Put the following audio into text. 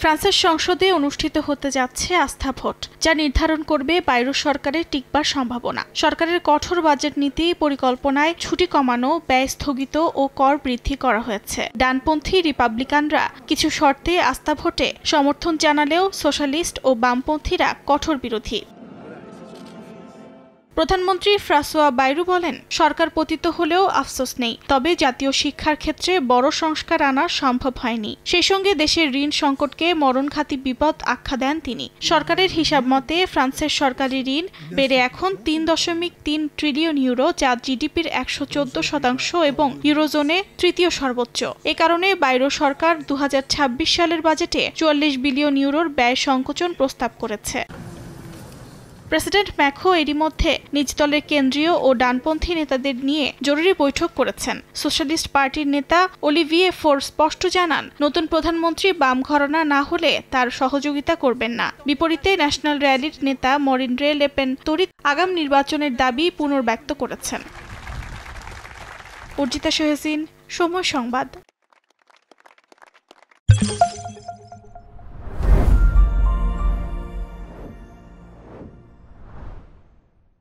ফ্রান্সের সংসদে অনুষ্ঠিত হতে যাচ্ছে আস্থা ভোট, যা নির্ধারণ করবে বাইরো সরকারের টিকবার সম্ভাবনা। সরকারের কঠোর বাজেট নীতি পরিকল্পনায় ছুটি কমানো, ব্যয় স্থগিত ও কর বৃদ্ধি করা হয়েছে। ডানপন্থী রিপাবলিকানরা কিছু শর্তে আস্থা ভোটে সমর্থন জানালেও সোশ্যালিস্ট ও বামপন্থীরা কঠোর বিরোধী। প্রধানমন্ত্রী ফ্রাঁসোয়া বাইরু বলেন, সরকার পতিত হলেও আফসোস নেই, তবে জাতীয় শিক্ষার ক্ষেত্রে বড় সংস্কার আনা সম্ভব হয়নি। সেই সঙ্গে দেশের ঋণ সংকটকে মরণঘাতী বিপদ আখ্যা দেন তিনি। সরকারের হিসাব মতে ফ্রান্সের সরকারি ঋণ বেড়ে এখন ৩.৩ ট্রিলিয়ন ইউরো, যা জিডিপির ১১৪% এবং ইউরোজোনে তৃতীয় সর্বোচ্চ। এ কারণে বাইরো সরকার ২০২৬ সালের বাজেটে ৪৪ বিলিয়ন ইউরোর ব্যয় সংকোচন প্রস্তাব করেছে। প্রেসিডেন্ট ম্যাক্রো এরই মধ্যে নিজ দলের কেন্দ্রীয় ও ডানপন্থী নেতাদের নিয়ে জরুরি বৈঠক করেছেন। সোশ্যালিস্ট পার্টির নেতা অলিভিয়ে ফোর স্পষ্ট জানান, নতুন প্রধানমন্ত্রী বাম ঘরানা না হলে তার সহযোগিতা করবেন না। বিপরীতে ন্যাশনাল র্যালির নেতা মরিন লে পেন তড়িৎ আগাম নির্বাচনের দাবি পুনর্ব্যক্ত করেছেন। অর্জিতা সোহেসিন, সময় সংবাদ।